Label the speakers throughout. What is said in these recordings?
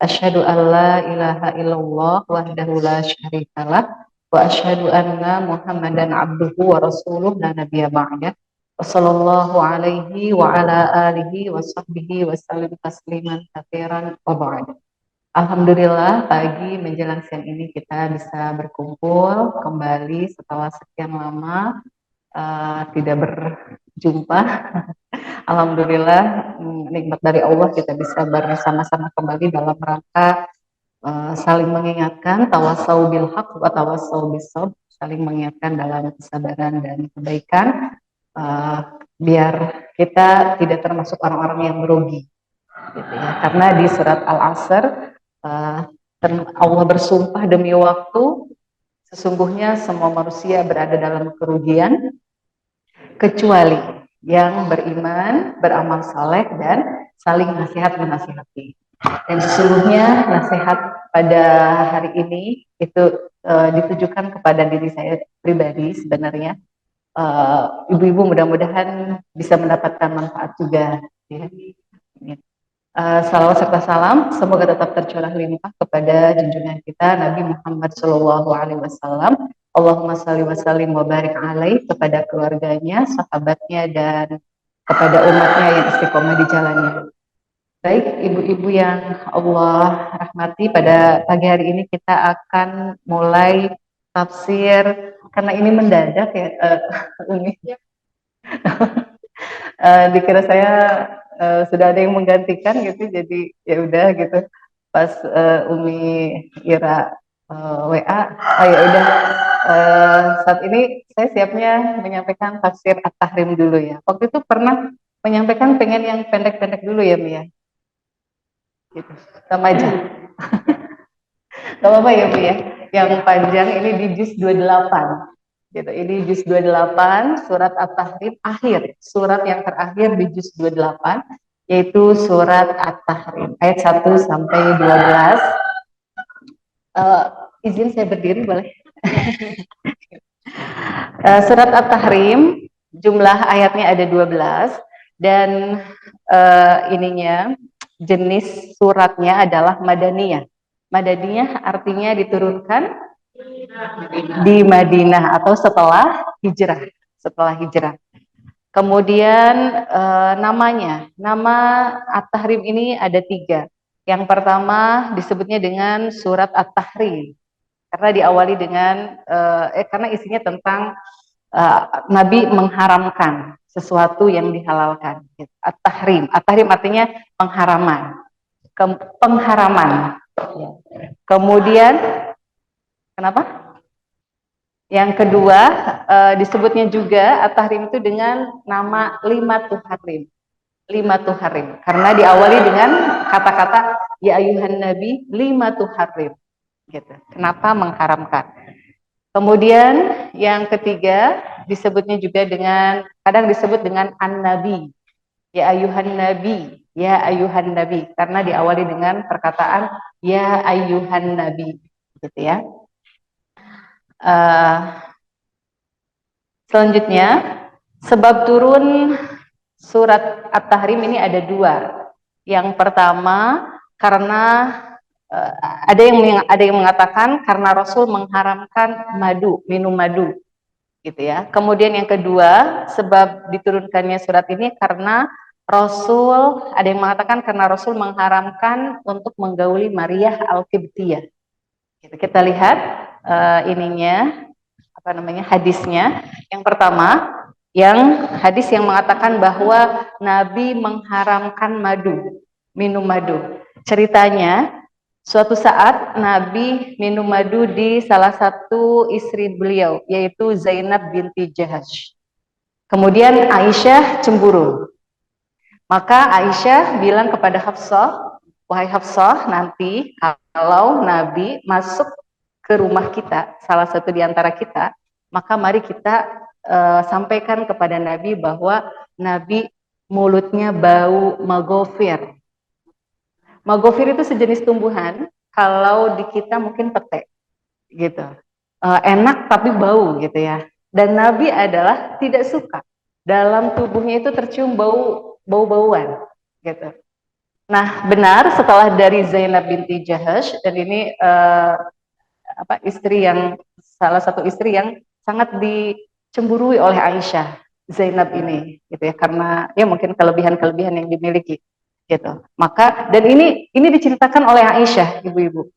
Speaker 1: Asyhadu an la ilaha illallah wahdahu la syarikalah wa asyhadu anna Muhammadan abduhu wa rasuluh la nabiyya ba'dah. Wa sallallahu alaihi wa ala alihi wa sahbihi wa sallim tasliman katsiran wa ba'd. Alhamdulillah pagi menjelang siang ini kita bisa berkumpul kembali setelah sekian lama tidak berjumpa. Alhamdulillah nikmat dari Allah kita bisa bersama-sama kembali dalam rangka saling mengingatkan tawasau bil haq wa tawasau bis sabr, saling mengingatkan dalam kesabaran dan kebaikan biar kita tidak termasuk orang-orang yang merugi gitu ya. Karena di surat Al-Asr Allah bersumpah demi waktu, sesungguhnya semua manusia berada dalam kerugian kecuali yang beriman, beramal saleh dan saling nasihat menasihati. Dan sesungguhnya nasihat pada hari ini itu ditujukan kepada diri saya pribadi sebenarnya. Ibu-ibu mudah-mudahan bisa mendapatkan manfaat juga. Ya. Salawat serta salam semoga tetap tercurah limpah kepada junjungan kita Nabi Muhammad SAW. Allahumma salli wa sallim wa barik alaih, kepada keluarganya, sahabatnya, dan kepada umatnya yang istiqomah di jalannya. Baik, ibu-ibu yang Allah rahmati, pada pagi hari ini kita akan mulai tafsir, karena ini mendadak ya, Umi. Dikira saya sudah ada yang menggantikan gitu, jadi ya udah gitu. Pas Umi Ira WA, oh ya udah. Saat ini saya siapnya menyampaikan tafsir At-Tahrim dulu ya. Waktu itu pernah menyampaikan pengen yang pendek-pendek dulu ya Mia. Gitu. Sama aja. Gak apa-apa ya Mi ya. Yang panjang ini di juz 28. Gitu. Ini juz 28 surat At-Tahrim akhir. Surat yang terakhir di juz 28 yaitu surat At-Tahrim ayat 1 sampai 12. Izin saya berdiri boleh? Surat At-Tahrim jumlah ayatnya ada 12 dan ininya jenis suratnya adalah Madaniyah. Madaniyah artinya diturunkan di Madinah atau setelah hijrah. Kemudian nama At-Tahrim ini ada 3. Yang pertama disebutnya dengan surat At-Tahrim karena diawali dengan karena isinya tentang Nabi mengharamkan sesuatu yang dihalalkan. At-Tahrim artinya pengharaman. Pengharaman. Kemudian kenapa? Yang kedua disebutnya juga At-Tahrim itu dengan nama Limatul Harim karena diawali dengan kata-kata ya ayuhan nabi Limatul Harim gitu. Kenapa mengharamkan? Kemudian yang ketiga disebutnya juga dengan, kadang disebut dengan an-nabi, ya ayuhan nabi karena diawali dengan perkataan ya ayuhan nabi gitu ya. Selanjutnya sebab turun surat At-Tahrim ini ada 2. Yang pertama karena ada yang mengatakan karena Rasul mengharamkan minum madu gitu ya. Kemudian yang kedua sebab diturunkannya surat ini karena Rasul, ada yang mengatakan karena Rasul mengharamkan untuk menggauli Maria Al-Qibtiyah. Kita lihat hadisnya. Yang pertama, hadis yang mengatakan bahwa Nabi mengharamkan minum madu. Ceritanya, suatu saat Nabi minum madu di salah satu istri beliau, yaitu Zainab binti Jahash. Kemudian Aisyah cemburu. Maka Aisyah bilang kepada Hafsah, wahai Hafsah, nanti kalau Nabi masuk ke rumah kita, salah satu di antara kita, maka mari kita sampaikan kepada Nabi bahwa Nabi mulutnya bau magofir. Magofir itu sejenis tumbuhan, kalau di kita mungkin pete, gitu. Enak tapi bau gitu ya. Dan Nabi adalah tidak suka dalam tubuhnya itu tercium bau-bauan, gitu. Nah, benar setelah dari Zainab binti Jahash, dan ini istri yang salah satu istri yang sangat dicemburui oleh Aisyah, Zainab ini, gitu ya, karena ya mungkin kelebihan-kelebihan yang dimiliki, gitu. Maka dan ini diceritakan oleh Aisyah, ibu-ibu.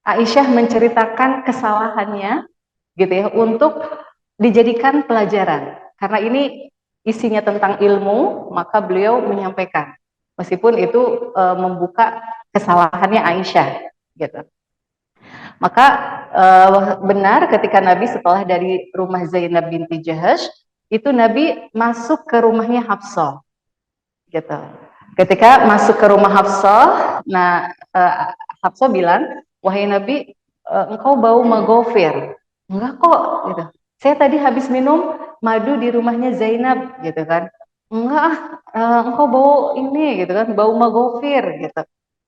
Speaker 1: Aisyah menceritakan kesalahannya, gitu ya, untuk dijadikan pelajaran. Karena ini isinya tentang ilmu, maka beliau menyampaikan, meskipun itu membuka kesalahannya Aisyah, gitu. Maka benar ketika Nabi setelah dari rumah Zainab binti Jahash, itu Nabi masuk ke rumahnya Hafsah, gitu. Ketika masuk ke rumah Hafsah, nah Hafsah bilang, wahai Nabi, engkau bau magofir. Enggak kok, gitu. Saya tadi habis minum madu di rumahnya Zainab, gitu kan. Enggak, engkau bau ini, gitu kan, bau magofir, gitu.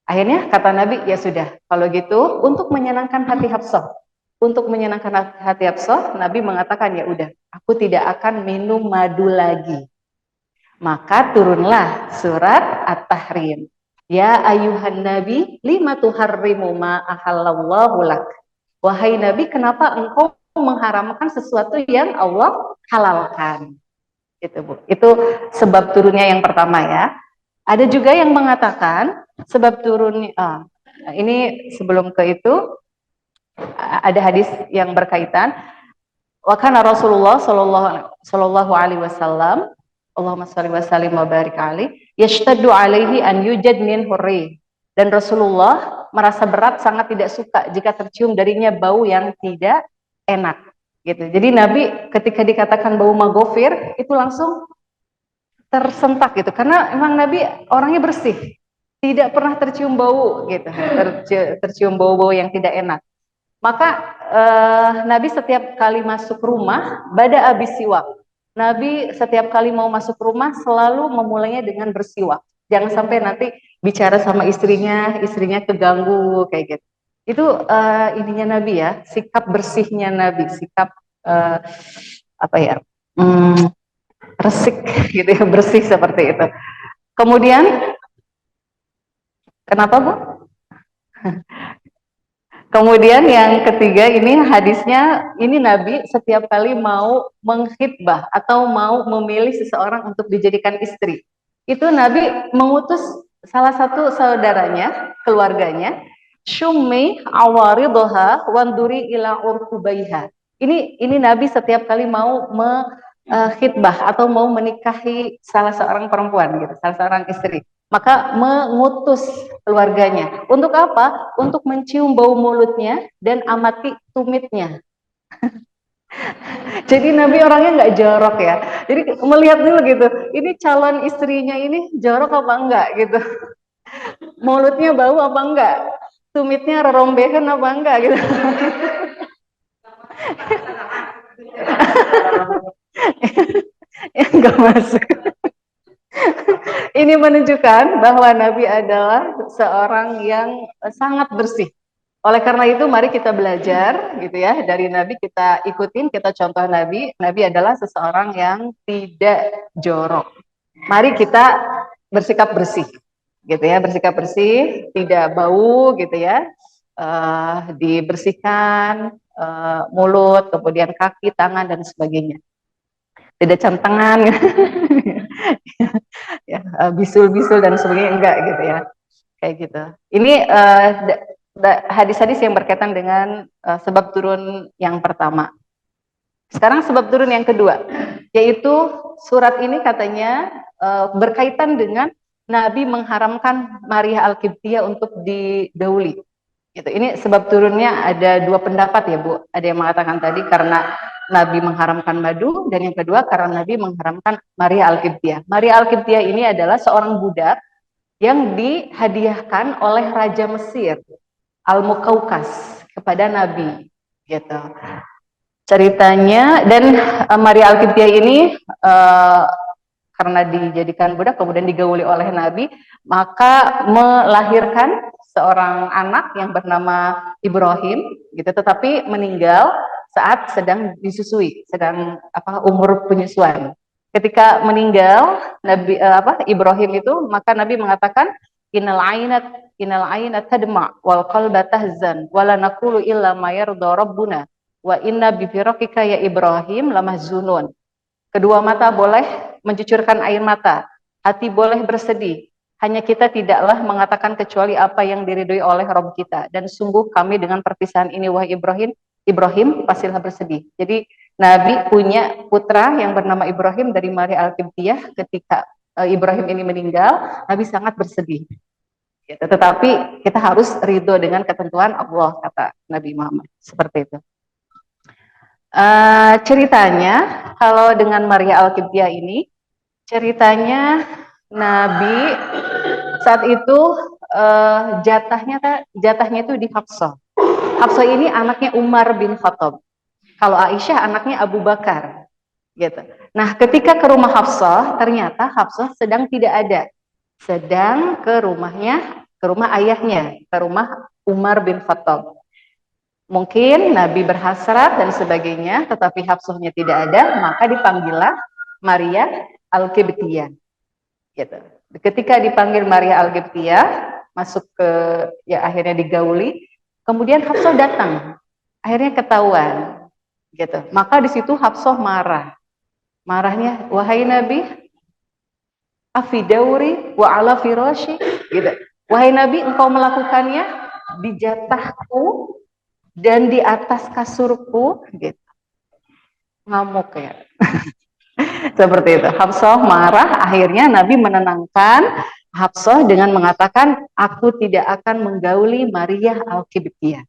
Speaker 1: Akhirnya kata Nabi, ya sudah, kalau gitu untuk menyenangkan hati Hafsah, hati Hafsah, Nabi mengatakan, ya udah, aku tidak akan minum madu lagi. Maka turunlah surat At-Tahrim. Ya ayuhan Nabi, lima tuharrimu ma ahallallahu lak. Wahai Nabi, kenapa engkau mengharamkan sesuatu yang Allah halalkan? Itu, Bu. Itu sebab turunnya yang pertama ya. Ada juga yang mengatakan sebab turunnya ini sebelum ke itu ada hadis yang berkaitan. Wa kana Rasulullah sallallahu alaihi wasallam, Allahumma shalli wa sallim wa barik alaihi, yashtaddu alaihi an yujad min hurri. Dan Rasulullah merasa berat, sangat tidak suka jika tercium darinya bau yang tidak enak, gitu. Jadi Nabi ketika dikatakan bau magofir itu langsung tersentak gitu, karena emang Nabi orangnya bersih, tidak pernah tercium bau gitu, tercium bau-bau yang tidak enak. Maka Nabi setiap kali masuk rumah, bada abis siwak. Nabi setiap kali mau masuk rumah selalu memulainya dengan bersiwak. Jangan sampai nanti bicara sama istrinya, istrinya keganggu kayak gitu. Itu ininya Nabi ya, sikap bersihnya Nabi, sikap apa ya, resik gitu ya, bersih seperti itu. Kemudian, kenapa Bu? Kemudian yang ketiga ini hadisnya, ini Nabi setiap kali mau menghitbah atau mau memilih seseorang untuk dijadikan istri, itu Nabi mengutus salah satu saudaranya, keluarganya, Syummi awaridha wanduri ila urkubaiha. Ini Nabi setiap kali mau khitbah atau mau menikahi salah seorang perempuan gitu, salah seorang istri, maka mengutus keluarganya. Untuk apa? Untuk mencium bau mulutnya dan amati tumitnya. Jadi Nabi orangnya nggak jorok ya. Jadi melihat dulu gitu, ini calon istrinya ini jorok apa enggak gitu. Mulutnya bau apa enggak? Tumitnya rerombekan apa enggak gitu. Enggak masuk. Ini menunjukkan bahwa Nabi adalah seorang yang sangat bersih. Oleh karena itu, mari kita belajar gitu ya dari Nabi, kita ikutin, kita contoh Nabi. Nabi adalah seseorang yang tidak jorok. Mari kita bersikap bersih, gitu ya, bersikap bersih, tidak bau, gitu ya. Dibersihkan mulut, kemudian kaki, tangan dan sebagainya. Tidak centengan, ya, bisul-bisul dan sebagainya, enggak gitu ya, kayak gitu. Ini hadis-hadis yang berkaitan dengan sebab turun yang pertama. Sekarang sebab turun yang kedua, yaitu surat ini katanya berkaitan dengan Nabi mengharamkan Maria Al-Qibtiyah untuk digauli. Gitu. Ini sebab turunnya ada dua pendapat ya Bu. Ada yang mengatakan tadi karena Nabi mengharamkan madu, dan yang kedua karena Nabi mengharamkan Maria Al-Qibtiyah. Maria Al-Qibtiyah ini adalah seorang budak yang dihadiahkan oleh Raja Mesir Al-Mukawqas kepada Nabi, gitu. Ceritanya, dan Maria Al-Qibtiyah ini karena dijadikan budak kemudian digauli oleh Nabi, maka melahirkan seorang anak yang bernama Ibrahim, gitu, tetapi meninggal saat sedang disusui, sedang umur penyusuan. Ketika meninggal Nabi Ibrahim itu, maka Nabi mengatakan, innal aina tadma wal qalba tahzan wa la naqulu illa ma yarda rabbuna wa inna bi firaqika ya Ibrahim lamahzunun. Kedua mata boleh mencucurkan air mata, hati boleh bersedih. Hanya kita tidaklah mengatakan kecuali apa yang diridhoi oleh Rabb kita. Dan sungguh kami dengan perpisahan ini wahai Ibrahim pastilah bersedih. Jadi Nabi punya putra yang bernama Ibrahim dari Maria Al-Qibtiyah. Ketika Ibrahim ini meninggal, Nabi sangat bersedih. Gitu. Tetapi kita harus ridho dengan ketentuan Allah, kata Nabi Muhammad. Seperti itu. Ceritanya kalau dengan Maria Al-Qibtiyah ini, ceritanya Nabi saat itu jatahnya itu di Hafsah. Hafsah ini anaknya Umar bin Khattab. Kalau Aisyah anaknya Abu Bakar. Gitu. Nah, ketika ke rumah Hafsah, ternyata Hafsah sedang tidak ada. Sedang ke rumah ayahnya, ke rumah Umar bin Khattab. Mungkin Nabi berhasrat dan sebagainya, tetapi Hafsahnya tidak ada, maka dipanggillah Maria Al-Qibtiyah. Gitu. Ketika dipanggil Maria Al-Qibtiyah, masuk ke, ya akhirnya digauli, kemudian Hafsah datang, akhirnya ketahuan. Gitu. Maka di situ Hafsah marah. Marahnya, wahai Nabi, afidauri wa ala firashi. Gitu. Wahai Nabi, engkau melakukannya di jatahku dan di atas kasurku, gitu. Ngamuk ya. Seperti itu. Hafsah marah, akhirnya Nabi menenangkan Hafsah dengan mengatakan, aku tidak akan menggauli Maria Al-Qibtiyah.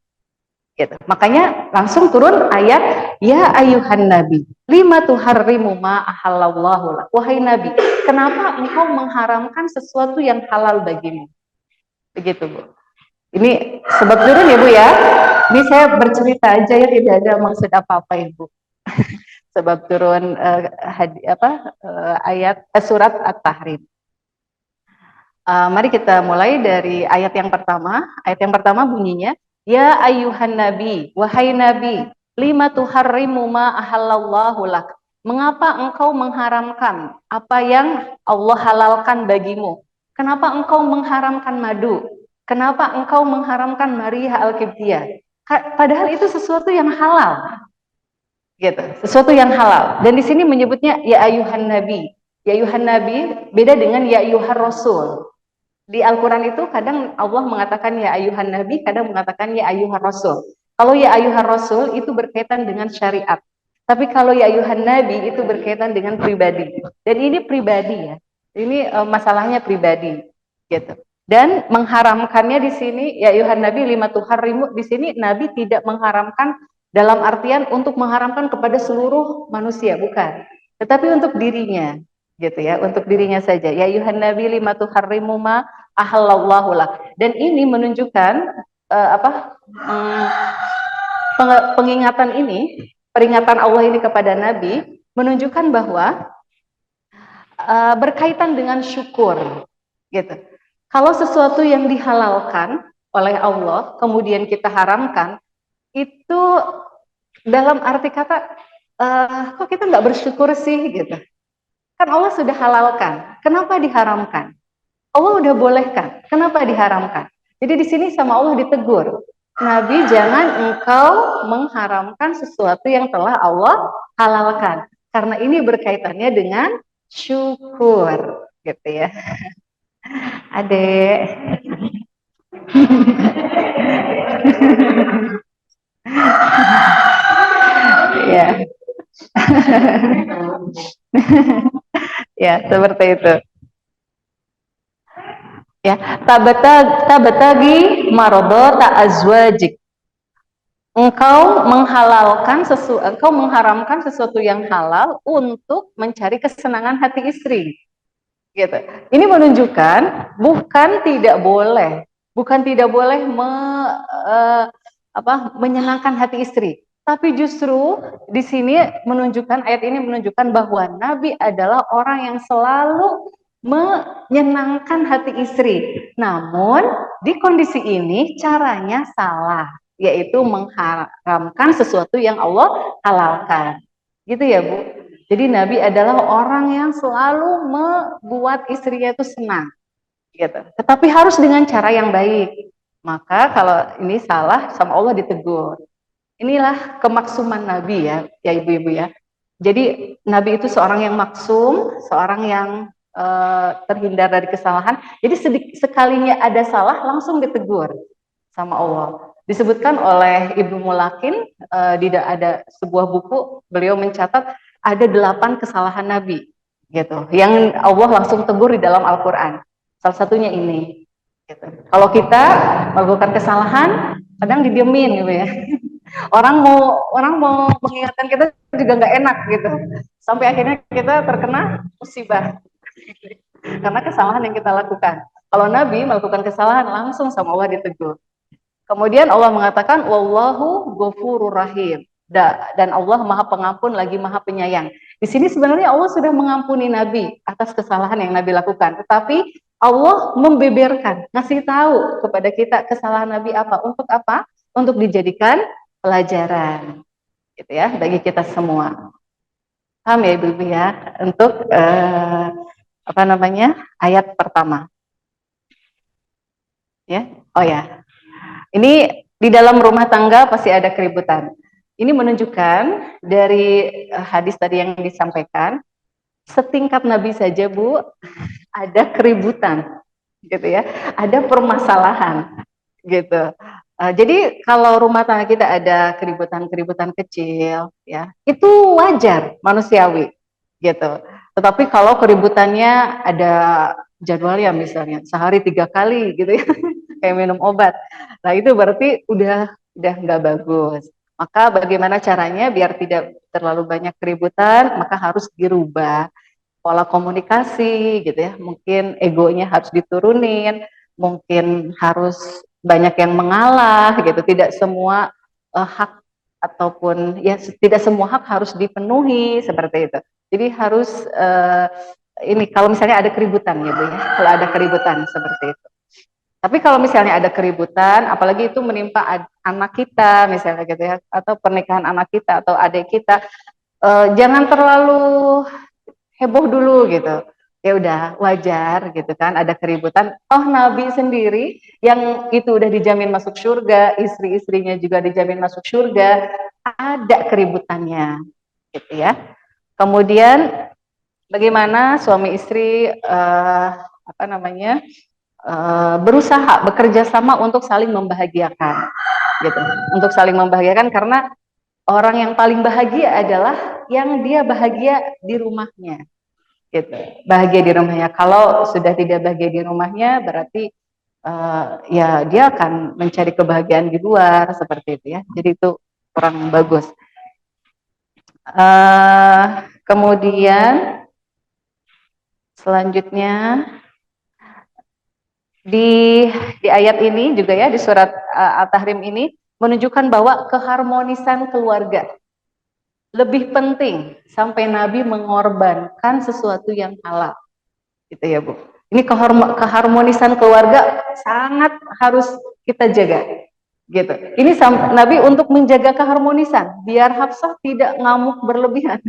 Speaker 1: Gitu. Makanya langsung turun ayat, ya ayuhan Nabi, lima tuharrimu ma ahallallahu lak. Wahai Nabi, kenapa engkau mengharamkan sesuatu yang halal bagimu? Begitu, Bu. Ini sebab turun ya Bu ya. Ini saya bercerita aja ya, tidak ada maksud apa-apa Ibu. Sebab turun surat At-Tahrim. Mari kita mulai dari ayat yang pertama. Ayat yang pertama bunyinya, ya ayyuhan nabi, wahai nabi, lima tuharrimu ma ahallallahu lak. Mengapa engkau mengharamkan apa yang Allah halalkan bagimu? Kenapa engkau mengharamkan madu? Kenapa engkau mengharamkan Maria Al-Qibtiyah? Padahal itu sesuatu yang halal. Gitu, sesuatu yang halal. Dan di sini menyebutnya ya ayuhan nabi. Ya ayuhan nabi beda dengan ya ayuhan rasul. Di Al-Qur'an itu kadang Allah mengatakan ya ayuhan nabi, kadang mengatakan ya ayuhan rasul. Kalau ya ayuhan rasul itu berkaitan dengan syariat. Tapi kalau ya ayuhan nabi itu berkaitan dengan pribadi. Dan ini pribadi ya. Ini masalahnya pribadi. Gitu. Dan mengharamkannya di sini ya ayuhan nabi lima tuharrimu, di sini Nabi tidak mengharamkan dalam artian untuk mengharamkan kepada seluruh manusia, bukan. Tetapi untuk dirinya, gitu ya, untuk dirinya saja. Ya ayuhan nabi lima tuharrimu ma ahallallahu lak. Dan ini menunjukkan pengingatan ini, peringatan Allah ini kepada Nabi menunjukkan bahwa berkaitan dengan syukur, gitu. Kalau sesuatu yang dihalalkan oleh Allah kemudian kita haramkan, itu dalam arti kata kok kita nggak bersyukur sih, gitu. Kan Allah sudah halalkan, kenapa diharamkan? Allah udah bolehkan, kenapa diharamkan? Jadi di sini sama Allah ditegur, Nabi jangan engkau mengharamkan sesuatu yang telah Allah halalkan, karena ini berkaitannya dengan syukur, gitu ya. Adek. Ya. Ya, seperti itu. Ya, tabatagi marodota azwajik. Engkau mengharamkan sesuatu yang halal untuk mencari kesenangan hati istri. Gitu. Ini menunjukkan bukan tidak boleh menyenangkan hati istri, tapi justru di sini ayat ini menunjukkan bahwa Nabi adalah orang yang selalu menyenangkan hati istri. Namun di kondisi ini caranya salah, yaitu mengharamkan sesuatu yang Allah halalkan. Gitu ya, Bu. Jadi Nabi adalah orang yang selalu membuat istrinya itu senang. gitu. Tetapi harus dengan cara yang baik. Maka kalau ini salah sama Allah ditegur. Inilah kemaksuman Nabi ya, ya ibu-ibu ya. Jadi Nabi itu seorang yang maksum, seorang yang terhindar dari kesalahan. Jadi sekalinya ada salah langsung ditegur sama Allah. Disebutkan oleh Ibnu Mulakin di ada sebuah buku, beliau mencatat ada 8 kesalahan Nabi gitu, yang Allah langsung tegur di dalam Al-Quran. Salah satunya ini. Gitu. Kalau kita melakukan kesalahan, kadang didiemin gitu ya. Orang mau mengingatkan kita juga nggak enak gitu. Sampai akhirnya kita terkena musibah karena kesalahan yang kita lakukan. Kalau Nabi melakukan kesalahan langsung sama Allah ditegur. Kemudian Allah mengatakan wallahu ghafurur rahim. Dan Allah Maha Pengampun lagi Maha Penyayang. Di sini sebenarnya Allah sudah mengampuni Nabi atas kesalahan yang Nabi lakukan, tetapi Allah membeberkan, ngasih tahu kepada kita kesalahan Nabi apa, untuk apa? Untuk dijadikan pelajaran, gitu ya, bagi kita semua. Paham ya Ibu ya? Untuk apa namanya? Ayat pertama. Ya, oh ya. Ini di dalam rumah tangga pasti ada keributan. Ini menunjukkan dari hadis tadi yang disampaikan, setingkat Nabi saja Bu, ada keributan, gitu ya, ada permasalahan, gitu. Jadi kalau rumah tangga kita ada keributan-keributan kecil, ya, itu wajar, manusiawi, gitu. Tetapi kalau keributannya ada jadwalnya, misalnya sehari 3 kali, gitu ya, kayak minum obat, nah itu berarti udah nggak bagus. Maka bagaimana caranya biar tidak terlalu banyak keributan? Maka harus dirubah pola komunikasi, gitu ya. Mungkin egonya harus diturunin, mungkin harus banyak yang mengalah, gitu. Tidak semua hak ataupun ya tidak semua hak harus dipenuhi seperti itu. Jadi harus ini kalau misalnya ada keributan, gitu ya. Kalau ada keributan seperti itu. Tapi kalau misalnya ada keributan, apalagi itu menimpa anak kita, misalnya gitu ya, atau pernikahan anak kita atau adik kita, jangan terlalu heboh dulu gitu. Ya udah wajar gitu kan, ada keributan. Oh Nabi sendiri yang itu udah dijamin masuk surga, istri-istrinya juga dijamin masuk surga, ada keributannya, gitu ya. Kemudian bagaimana suami istri apa namanya? Berusaha bekerja sama untuk saling membahagiakan, gitu. Untuk saling membahagiakan karena orang yang paling bahagia adalah yang dia bahagia di rumahnya, gitu. Bahagia di rumahnya. Kalau sudah tidak bahagia di rumahnya, berarti ya dia akan mencari kebahagiaan di luar seperti itu ya. Jadi itu kurang bagus. Kemudian selanjutnya di ayat ini juga ya, di surat At-Tahrim ini menunjukkan bahwa keharmonisan keluarga lebih penting sampai Nabi mengorbankan sesuatu yang halal, gitu ya Bu. Ini keharmonisan keluarga sangat harus kita jaga, gitu. Ini Nabi untuk menjaga keharmonisan biar Hafsah tidak ngamuk berlebihan.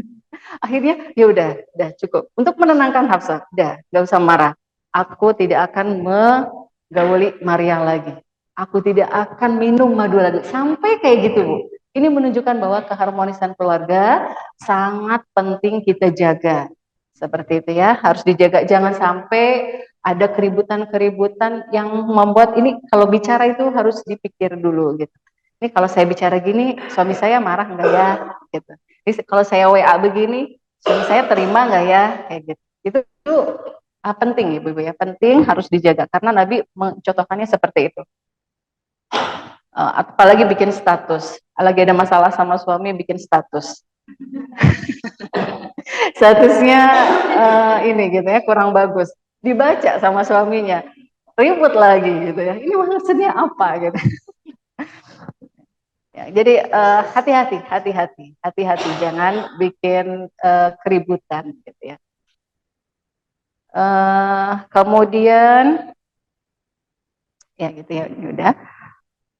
Speaker 1: Akhirnya ya udah cukup. Untuk menenangkan Hafsah, nggak usah marah. Aku tidak akan menggauli Maria lagi. Aku tidak akan minum madu lagi. Sampai kayak gitu, Bu. Ini menunjukkan bahwa keharmonisan keluarga sangat penting kita jaga. Seperti itu ya, harus dijaga. Jangan sampai ada keributan-keributan yang membuat ini kalau bicara itu harus dipikir dulu gitu. Ini kalau saya bicara gini, suami saya marah enggak ya? Gitu. Ini kalau saya WA begini, suami saya terima enggak ya? Kayak gitu. Itu penting Ibu-ibu ya, penting harus dijaga karena Nabi mencontohkannya seperti itu. Apalagi bikin status, lagi ada masalah sama suami bikin status. Statusnya ini gitu ya, kurang bagus. Dibaca sama suaminya, ribut lagi gitu ya. Ini maksudnya apa gitu. Ya, jadi hati-hati, jangan bikin keributan gitu ya. Kemudian ya gitu ya, udah.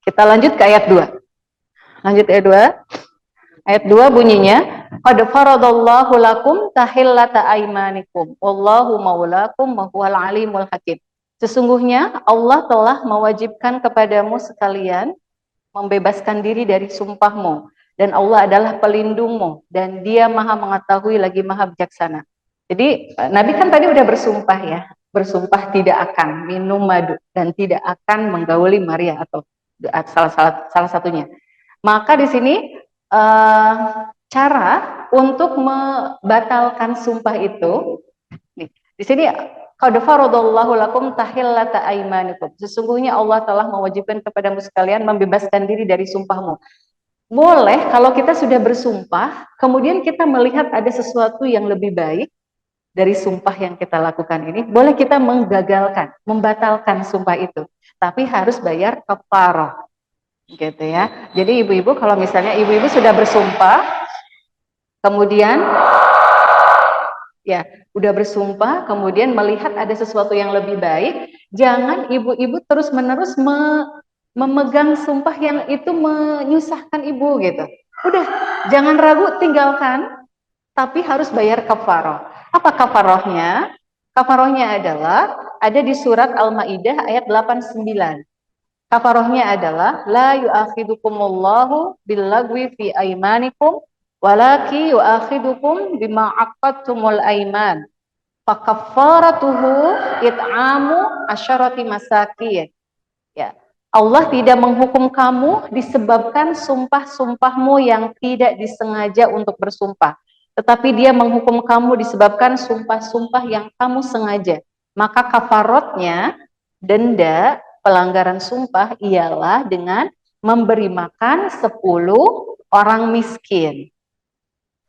Speaker 1: Kita lanjut ke ayat 2. Lanjut ayat 2. Ayat 2 bunyinya, qad faradallahu lakum tahillata aymanikum wallahu maulakum wa huwal alimul hakim. Sesungguhnya Allah telah mewajibkan kepadamu sekalian membebaskan diri dari sumpahmu, dan Allah adalah pelindungmu, dan Dia Maha Mengetahui lagi Maha Bijaksana. Jadi Nabi kan tadi udah bersumpah ya, bersumpah tidak akan minum madu dan tidak akan menggauli Maria atau salah satunya. Maka di sini cara untuk membatalkan sumpah itu, nih, di sini qad faradallahu lakum tahillata aimanikum. Sesungguhnya Allah telah mewajibkan kepadamu sekalian membebaskan diri dari sumpahmu. Boleh kalau kita sudah bersumpah, kemudian kita melihat ada sesuatu yang lebih baik dari sumpah yang kita lakukan ini, boleh kita menggagalkan, membatalkan sumpah itu. Tapi harus bayar kafarah. Gitu ya. Jadi ibu-ibu kalau misalnya ibu-ibu sudah bersumpah, kemudian ya, udah bersumpah, kemudian melihat ada sesuatu yang lebih baik, jangan ibu-ibu terus-menerus memegang sumpah yang itu menyusahkan ibu gitu. Udah, jangan ragu, tinggalkan, tapi harus bayar kafaroh. Apa kafarohnya? Kafarohnya adalah ada di surat Al-Maidah ayat 89. Kafarohnya adalah la yu'akhidukumullahu billagwi fi aimanikum walaki yu'akhidukum bima aqadtumul aiman fakaffaratuhu it'amu asyarati masakin. Ya. Allah tidak menghukum kamu disebabkan sumpah-sumpahmu yang tidak disengaja untuk bersumpah, tetapi Dia menghukum kamu disebabkan sumpah-sumpah yang kamu sengaja. Maka kafarotnya, denda pelanggaran sumpah ialah dengan memberi makan 10 orang miskin,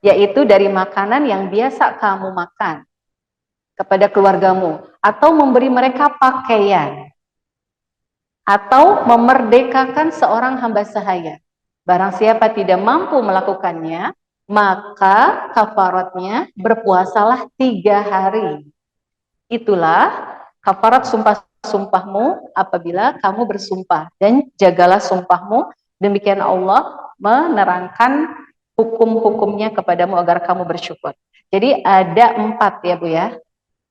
Speaker 1: yaitu dari makanan yang biasa kamu makan kepada keluargamu, atau memberi mereka pakaian, atau memerdekakan seorang hamba sahaya. Barang siapa tidak mampu melakukannya, maka kafaratnya berpuasalah 3 hari. Itulah kafarat sumpahmu apabila kamu bersumpah, dan jagalah sumpahmu. Demikian Allah menerangkan hukum-hukumnya kepadamu agar kamu bersyukur. Jadi ada 4 ya Bu ya,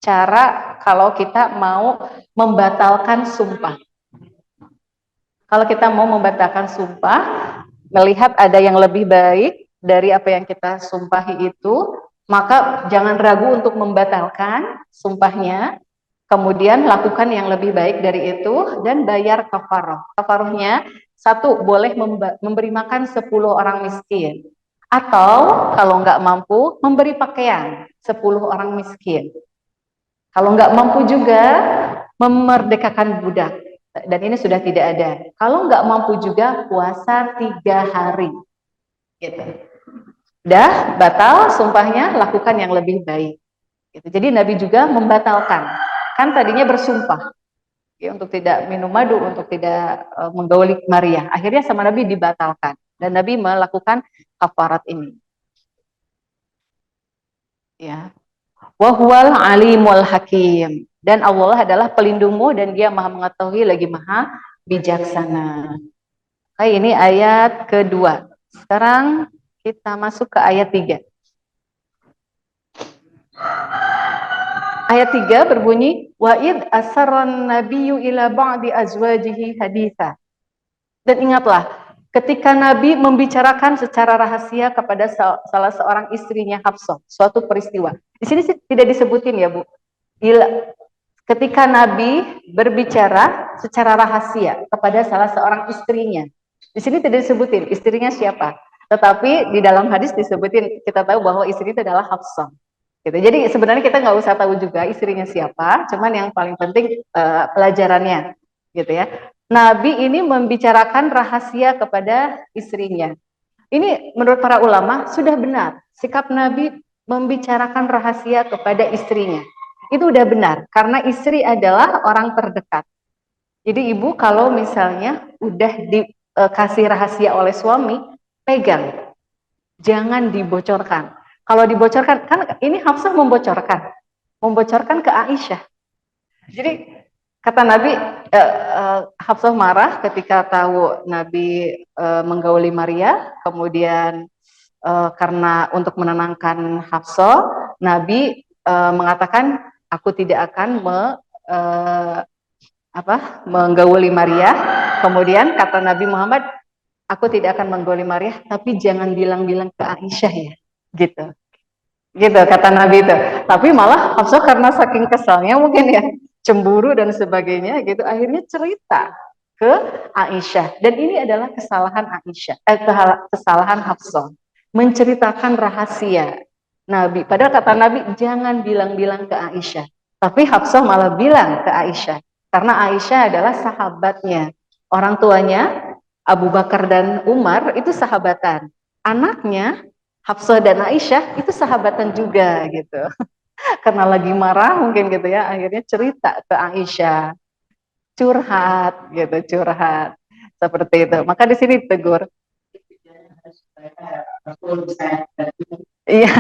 Speaker 1: cara kalau kita mau membatalkan sumpah. Kalau kita mau membatalkan sumpah, melihat ada yang lebih baik dari apa yang kita sumpahi itu, maka jangan ragu untuk membatalkan sumpahnya, kemudian lakukan yang lebih baik dari itu, dan bayar kafaroh. Kafarohnya, 1, boleh memberi makan 10 orang miskin. Atau kalau nggak mampu, memberi pakaian 10 orang miskin. Kalau nggak mampu juga, memerdekakan budak. Dan ini sudah tidak ada. Kalau nggak mampu juga, puasa 3 hari. Gitu. Udah batal sumpahnya, lakukan yang lebih baik. Gitu. Jadi Nabi juga membatalkan. Kan tadinya bersumpah ya, untuk tidak minum madu, untuk tidak menggauli Maria. Akhirnya sama Nabi dibatalkan. Dan Nabi melakukan kafarat ini. Ya. Wa huwal alimul hakim. Dan Allah adalah pelindungmu, dan Dia Maha Mengetahui lagi Maha Bijaksana. Oke, ini ayat kedua. Sekarang kita masuk ke ayat 3. Ayat 3 berbunyi, wa id asarran nabiyyu ila ba'di azwajihi haditha. Dan ingatlah, ketika Nabi membicarakan secara rahasia kepada salah seorang istrinya Hafsah, suatu peristiwa. Di sini sih tidak disebutin ya Bu. Ketika Nabi berbicara secara rahasia kepada salah seorang istrinya. Di sini tidak disebutin istrinya siapa. Tetapi di dalam hadis disebutin, kita tahu bahwa istri itu adalah Hafsah. Gitu. Jadi sebenarnya kita nggak usah tahu juga istrinya siapa, cuman yang paling penting pelajarannya, gitu ya. Nabi ini membicarakan rahasia kepada istrinya. Ini menurut para ulama sudah benar. Sikap Nabi membicarakan rahasia kepada istrinya. Itu udah benar, karena istri adalah orang terdekat. Jadi ibu kalau misalnya udah dikasih rahasia oleh suami, pegang. Jangan dibocorkan. Kalau dibocorkan, kan ini Hafsah membocorkan ke Aisyah. Jadi kata Nabi, Hafsah marah ketika tahu Nabi menggauli Maria, kemudian karena untuk menenangkan Hafsah, Nabi mengatakan, aku tidak akan menggauli Maria. Kemudian kata Nabi Muhammad, aku tidak akan menggauli Maria, tapi jangan bilang-bilang ke Aisyah ya, gitu. Gitu kata Nabi itu. Tapi malah Hafsah karena saking kesalnya mungkin ya, cemburu dan sebagainya gitu, akhirnya cerita ke Aisyah. Dan ini adalah kesalahan Aisyah, kesalahan Hafsah, menceritakan rahasia Nabi. Padahal kata Nabi jangan bilang-bilang ke Aisyah. Tapi Hafsah malah bilang ke Aisyah. Karena Aisyah adalah sahabatnya. Orang tuanya Abu Bakar dan Umar itu sahabatan. Anaknya Hafsah dan Aisyah itu sahabatan juga gitu. Karena lagi marah mungkin gitu ya, akhirnya cerita ke Aisyah. Curhat gitu, curhat. Seperti itu. Maka di sini tegur. Iya.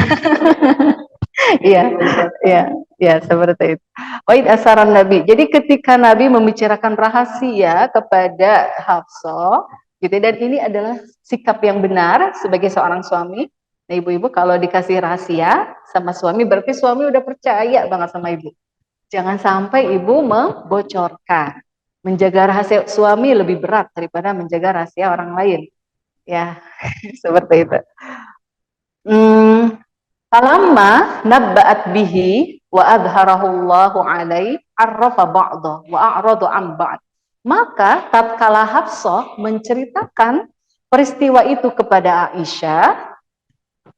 Speaker 1: Iya, iya, iya, seperti itu. Wa'id asaran Nabi. Jadi ketika Nabi membicarakan rahasia kepada Hafsah, gitu, dan ini adalah sikap yang benar sebagai seorang suami. Nah, ibu-ibu kalau dikasih rahasia sama suami, berarti suami udah percaya banget sama ibu. Jangan sampai ibu membocorkan. Menjaga rahasia suami lebih berat daripada menjaga rahasia orang lain. Ya, seperti itu. Hmm, Falamma nabba'at bihi wa adharahu Allahu alaihi arrafa ba'dah wa a'radu an ba'd. Maka tatkala Hafsah menceritakan peristiwa itu kepada Aisyah,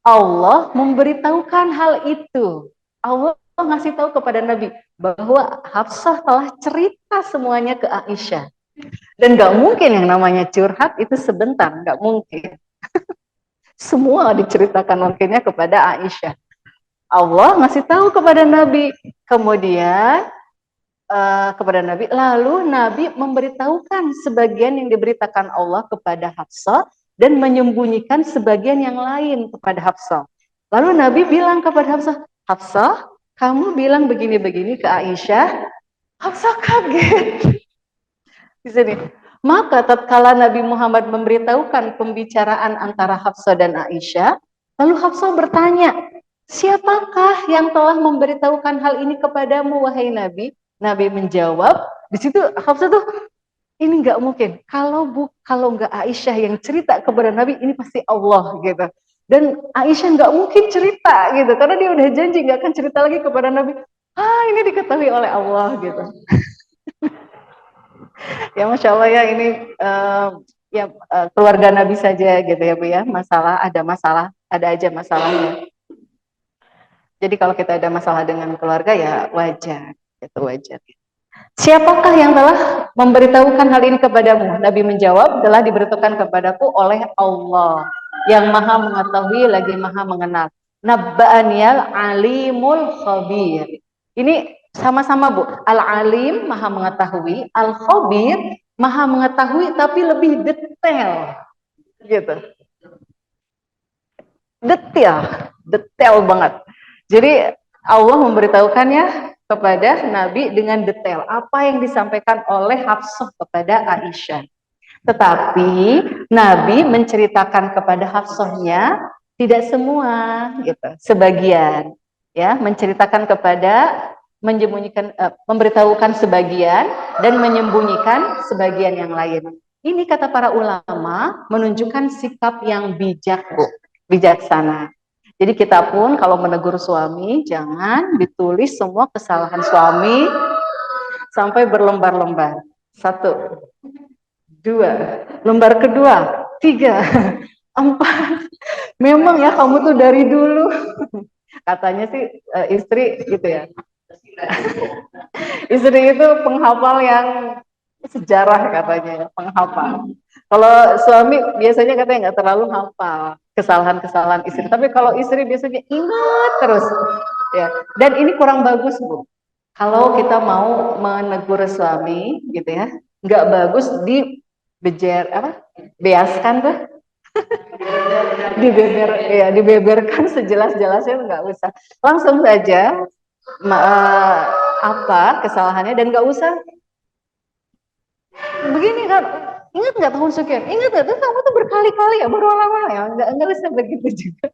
Speaker 1: Allah memberitahukan hal itu. Allah ngasih tahu kepada Nabi bahwa Hafsah telah cerita semuanya ke Aisyah. Dan gak mungkin yang namanya curhat itu sebentar, gak mungkin. Semua diceritakan mungkinnya kepada Aisyah. Allah ngasih tahu kepada Nabi, kemudian kepada Nabi, lalu Nabi memberitahukan sebagian yang diberitakan Allah kepada Hafsah dan menyembunyikan sebagian yang lain kepada Hafsah. Lalu Nabi bilang kepada Hafsah, Hafsah, kamu bilang begini-begini ke Aisyah. Hafsah kaget. Di sini. Maka tatkala Nabi Muhammad memberitahukan pembicaraan antara Hafsah dan Aisyah, lalu Hafsah bertanya, siapakah yang telah memberitahukan hal ini kepadamu, wahai Nabi? Nabi menjawab, di situ Hafsah tuh, ini nggak mungkin. Kalau nggak Aisyah yang cerita kepada Nabi, ini pasti Allah gitu. Dan Aisyah nggak mungkin cerita gitu, karena dia udah janji nggak akan cerita lagi kepada Nabi. Ini diketahui oleh Allah gitu. Ya Masya Allah ya, ini keluarga Nabi saja gitu ya Bu ya, masalah, ada aja masalahnya. Jadi kalau kita ada masalah dengan keluarga ya wajar, itu wajar. Siapakah yang telah memberitahukan hal ini kepadamu? Nabi menjawab, telah diberitahukan kepadaku oleh Allah yang maha mengetahui lagi maha mengenal. Nabba'aniyal alimul khabir. Ini sama-sama Bu, al-alim maha mengetahui, al-khabir maha mengetahui tapi lebih detail. Gitu. Detail banget. Jadi Allah memberitahukannya kepada Nabi dengan detail apa yang disampaikan oleh Hafsah kepada Aisyah. Tetapi Nabi menceritakan kepada Hafsahnya tidak semua, gitu. Sebagian, ya, menceritakan memberitahukan sebagian dan menyembunyikan sebagian yang lain. Ini kata para ulama menunjukkan sikap yang bijak, Bu, bijaksana. Jadi kita pun kalau menegur suami jangan ditulis semua kesalahan suami sampai berlembar-lembar. 1, 2, lembar kedua, 3, 4. Memang ya kamu tuh dari dulu. Katanya sih istri gitu ya. Istri itu penghafal yang sejarah katanya, penghafal. Kalau suami biasanya katanya nggak terlalu hafal kesalahan-kesalahan istri, tapi kalau istri biasanya ingat terus. Ya, dan ini kurang bagus Bu. Kalau kita mau menegur suami, gitu ya, nggak bagus beaskan tuh, dibeberkan sejelas-jelasnya, nggak usah. Langsung saja apa kesalahannya dan nggak usah begini kan. Ingat nggak tahun sekian? Ingat nggak? Kamu tuh berkali-kali ya berulang-ulang ya. Nggak bisa begitu juga.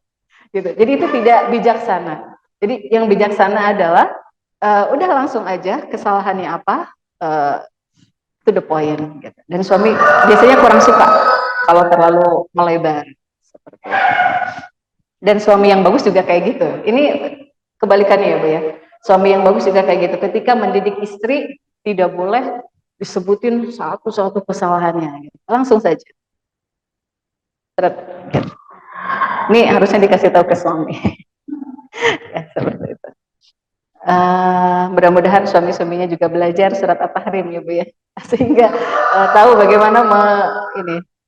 Speaker 1: Gitu. Jadi itu tidak bijaksana. Jadi yang bijaksana adalah udah langsung aja kesalahannya apa, to the point gitu. Dan suami biasanya kurang suka kalau terlalu melebar seperti itu. Dan suami yang bagus juga kayak gitu. Ini kebalikannya ya Bu ya. Suami yang bagus juga kayak gitu. Ketika mendidik istri tidak boleh disebutin satu-satu kesalahannya. Gitu. Langsung saja. Gitu. Ini harusnya dikasih tahu ke suami. Ya, seperti itu. Mudah-mudahan suami-suaminya juga belajar surat At-Tahrim ya Bu ya. Sehingga tahu bagaimana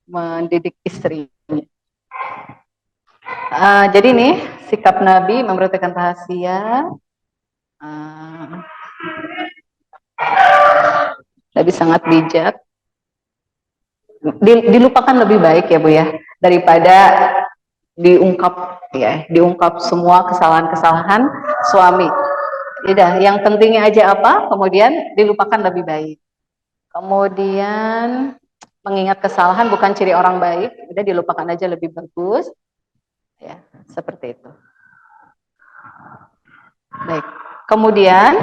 Speaker 1: mendidik istri. Jadi nih sikap Nabi memberitakan rahasia. Nabi sangat bijak. Dilupakan lebih baik ya Bu ya daripada diungkap semua kesalahan-kesalahan suami. Udah, yang pentingnya aja apa, kemudian dilupakan lebih baik. Kemudian mengingat kesalahan bukan ciri orang baik, udah dilupakan aja lebih bagus. Ya, seperti itu. Baik. Kemudian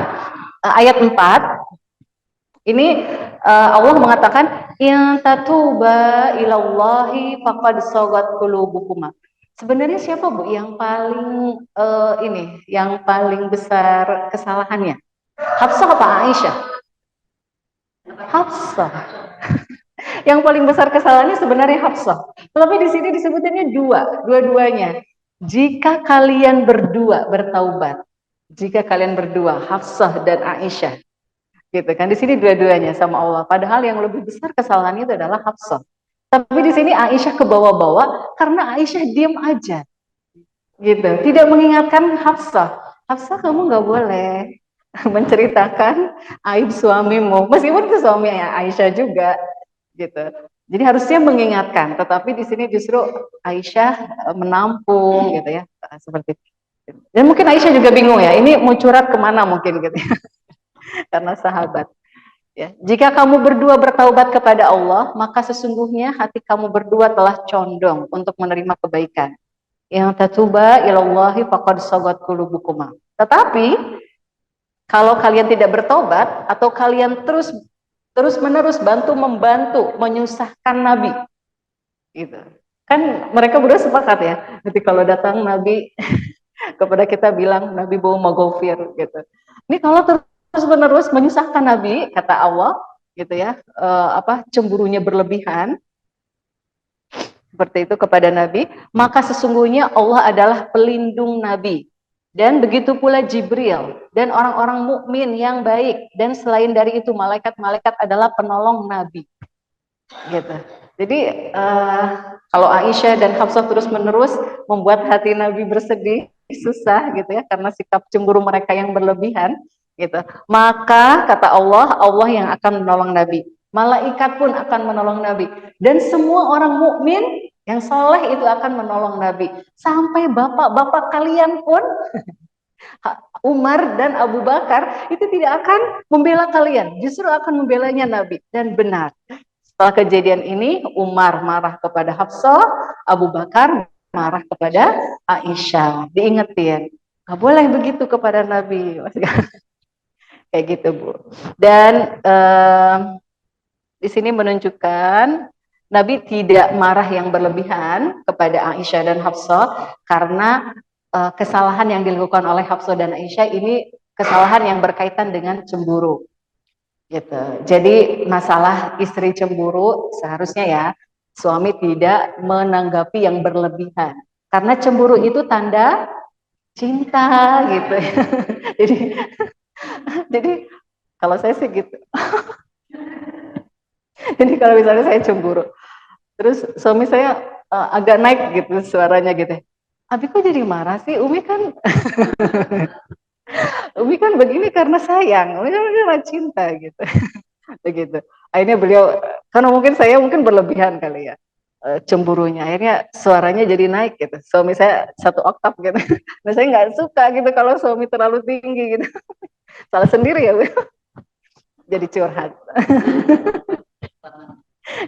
Speaker 1: ayat 4 ini Allah mengatakan in tatuba ilallahi faqad sagat qulubukuma. Sebenarnya siapa Bu yang paling yang paling besar kesalahannya? Hafsah apa Aisyah? Hafsah. Yang paling besar kesalahannya sebenarnya Hafsah. Tetapi di sini disebutinnya dua-duanya. Jika kalian berdua bertaubat, jika kalian berdua Hafsah dan Aisyah, gitu kan? Di sini dua-duanya sama Allah. Padahal yang lebih besar kesalahan itu adalah Hafsah. Tapi di sini Aisyah ke bawah-bawah karena Aisyah diam aja, gitu. Tidak mengingatkan Hafsah. Hafsah kamu nggak boleh menceritakan aib suamimu, meskipun itu suami Aisyah juga, gitu. Jadi harusnya mengingatkan, tetapi di sini justru Aisyah menampung, gitu ya, seperti itu. Dan mungkin Aisyah juga bingung ya, ini mau curhat kemana mungkin, gitu ya, karena sahabat. Ya, jika kamu berdua bertaubat kepada Allah, maka sesungguhnya hati kamu berdua telah condong untuk menerima kebaikan. Yang tatuba ilallahi faqad sagat qulubukuma. Tetapi kalau kalian tidak bertobat atau kalian terus-menerus membantu menyusahkan Nabi, gitu. Kan mereka berdua sepakat ya. Nanti kalau datang Nabi kepada kita bilang Nabi bau maghfir, gitu. Ini kalau terus-menerus menyusahkan Nabi, kata Allah, gitu ya, cemburunya berlebihan seperti itu kepada Nabi, maka sesungguhnya Allah adalah pelindung Nabi. Dan begitu pula Jibril dan orang-orang mukmin yang baik, dan selain dari itu malaikat-malaikat adalah penolong Nabi, gitu. Jadi kalau Aisyah dan Hafsah terus-menerus membuat hati Nabi bersedih, susah gitu ya, karena sikap cemburu mereka yang berlebihan, gitu. Maka kata Allah, Allah yang akan menolong Nabi. Malaikat pun akan menolong Nabi, dan semua orang mukmin yang soleh itu akan menolong Nabi. Sampai bapak-bapak kalian pun Umar dan Abu Bakar itu tidak akan membela kalian, justru akan membelanya Nabi. Dan benar, setelah kejadian ini Umar marah kepada Hafsah, Abu Bakar marah kepada Aisyah. Diingetin, nggak boleh begitu kepada Nabi. Kayak gitu Bu. Dan di sini menunjukkan Nabi tidak marah yang berlebihan kepada Aisyah dan Hafsah karena kesalahan yang dilakukan oleh Hafsah dan Aisyah ini kesalahan yang berkaitan dengan cemburu, gitu. Jadi masalah istri cemburu seharusnya ya suami tidak menanggapi yang berlebihan, karena cemburu itu tanda cinta, gitu. jadi kalau saya sih gitu. Jadi kalau misalnya saya cemburu, terus suami saya agak naik gitu suaranya gitu, Abi kok jadi marah sih? Umi kan Umi kan begini karena sayang, Umi kan karena cinta, gitu. Begitu. Akhirnya beliau, karena mungkin berlebihan kali ya cemburunya, akhirnya suaranya jadi naik gitu. Suami saya satu oktav gitu. Nah saya nggak suka gitu kalau suami terlalu tinggi gitu. Salah sendiri ya, jadi curhat.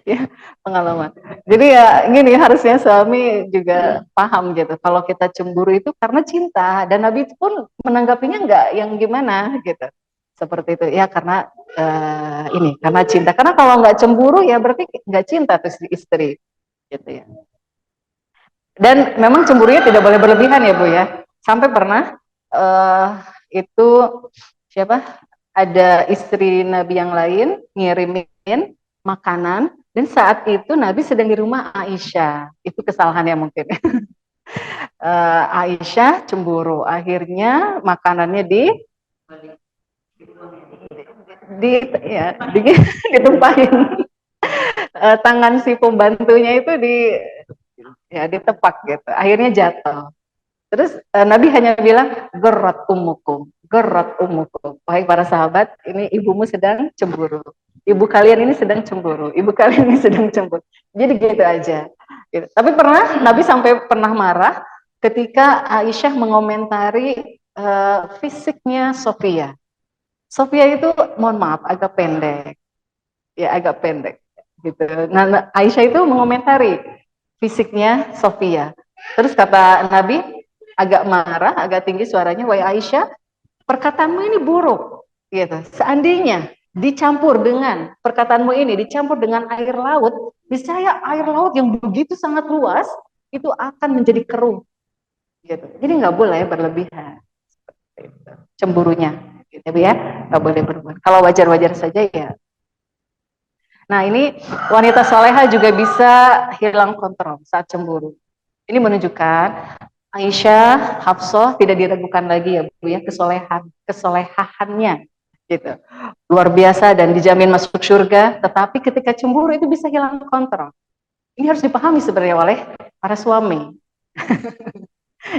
Speaker 1: Ya, pengalaman. Jadi ya gini, harusnya suami juga paham gitu. Kalau kita cemburu itu karena cinta, dan Nabi pun menanggapinya nggak yang gimana gitu. seperti itu ya, karena ini karena cinta. Karena kalau nggak cemburu ya berarti nggak cinta tuh istri gitu ya. Dan memang cemburunya tidak boleh berlebihan ya Bu ya. Sampai pernah itu siapa? Ada istri Nabi yang lain ngirimin makanan dan saat itu Nabi sedang di rumah Aisyah. Itu kesalahannya mungkin. Aisyah cemburu. Akhirnya makanannya di ya ditumpahin. Tangan si pembantunya itu ditepak gitu. Akhirnya jatuh. Terus Nabi hanya bilang gerat umukum. Wahai para sahabat, ini ibumu sedang cemburu. Ibu kalian ini sedang cemburu. Ibu kalian ini sedang cemburu. Jadi gitu aja. Gitu. Tapi Nabi sampai pernah marah ketika Aisyah mengomentari fisiknya Sofia. Sofia itu, mohon maaf, agak pendek. Ya, agak pendek. Gitu. Nah, Aisyah itu mengomentari fisiknya Sofia. Terus kata Nabi, agak marah, agak tinggi suaranya, wahai Aisyah, perkataanmu ini buruk, gitu. Seandainya dicampur dengan perkataanmu ini dicampur dengan air laut, niscaya air laut yang begitu sangat luas itu akan menjadi keruh, gitu. Jadi nggak boleh berlebihan, gitu. Cemburunya, gitu ya, nggak boleh berlebihan. Kalau wajar-wajar saja ya. Nah ini wanita soleha juga bisa hilang kontrol saat cemburu. Ini menunjukkan Aisyah, Hafsah tidak diragukan lagi ya Bu ya, kesolehaannya gitu. Luar biasa dan dijamin masuk surga, tetapi ketika cemburu itu bisa hilang kontrol. Ini harus dipahami sebenarnya oleh para suami.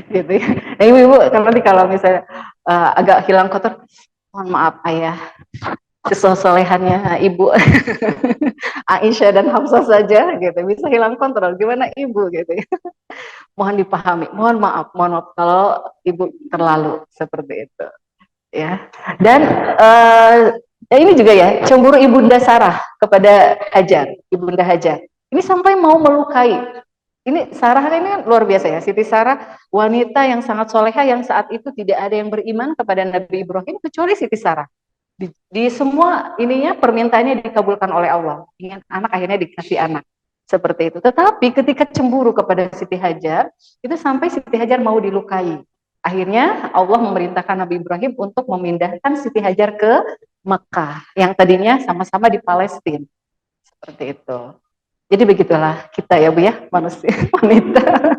Speaker 1: Gitu ya. Nah, ibu-ibu nanti kalau misalnya agak hilang kontrol, mohon maaf ayah, kesolehannya ibu Aisyah dan Hafsah saja gitu bisa hilang kontrol, gimana ibu gitu ya. Mohon dipahami, mohon maaf kalau ibu terlalu seperti itu ya. Dan ini juga ya, cemburu Ibunda Sarah kepada Hajar, Ibunda Hajar ini sampai mau melukai. Ini Sarah ini kan luar biasa ya, Siti Sarah wanita yang sangat soleha yang saat itu tidak ada yang beriman kepada Nabi Ibrahim kecuali Siti Sarah. Di semua ininya permintaannya dikabulkan oleh Allah. Ingin anak akhirnya dikasih anak. Seperti itu. Tetapi ketika cemburu kepada Siti Hajar, itu sampai Siti Hajar mau dilukai. Akhirnya Allah memerintahkan Nabi Ibrahim untuk memindahkan Siti Hajar ke Mekah, yang tadinya sama-sama di Palestina. Seperti itu. Jadi begitulah kita ya Bu ya, manusia, wanita.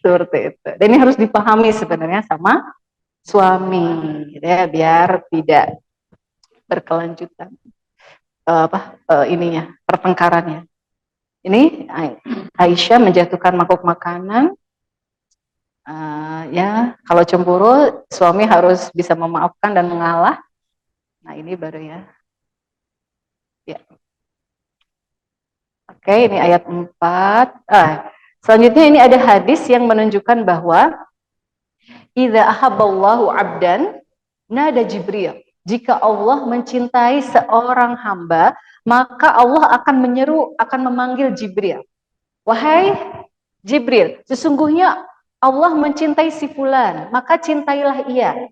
Speaker 1: Seperti itu. Dan ini harus dipahami sebenarnya sama suami, ya, biar tidak berkelanjutan ininya pertengkarannya. Ini Aisyah menjatuhkan mangkuk makanan. Ya kalau cemburu suami harus bisa memaafkan dan mengalah. Nah ini baru ya. Oke, ini ayat 4. Selanjutnya ini ada hadis yang menunjukkan bahwa idza ahabballahu 'abdan nada Jibril. Jika Allah mencintai seorang hamba, maka Allah akan menyeru, akan memanggil Jibril. Wahai Jibril, sesungguhnya Allah mencintai si fulan, maka cintailah ia.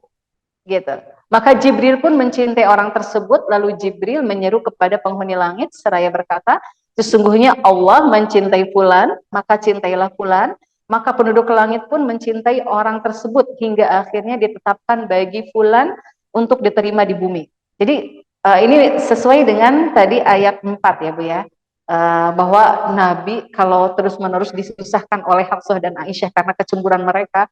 Speaker 1: Gitu. Maka Jibril pun mencintai orang tersebut, lalu Jibril menyeru kepada penghuni langit seraya berkata, sesungguhnya Allah mencintai fulan, maka cintailah fulan. Maka penduduk langit pun mencintai orang tersebut hingga akhirnya ditetapkan bagi fulan untuk diterima di bumi. Jadi ini sesuai dengan tadi ayat 4 ya Bu ya. Bahwa Nabi kalau terus-menerus disusahkan oleh Hafsah dan Aisyah karena kecemburuan mereka,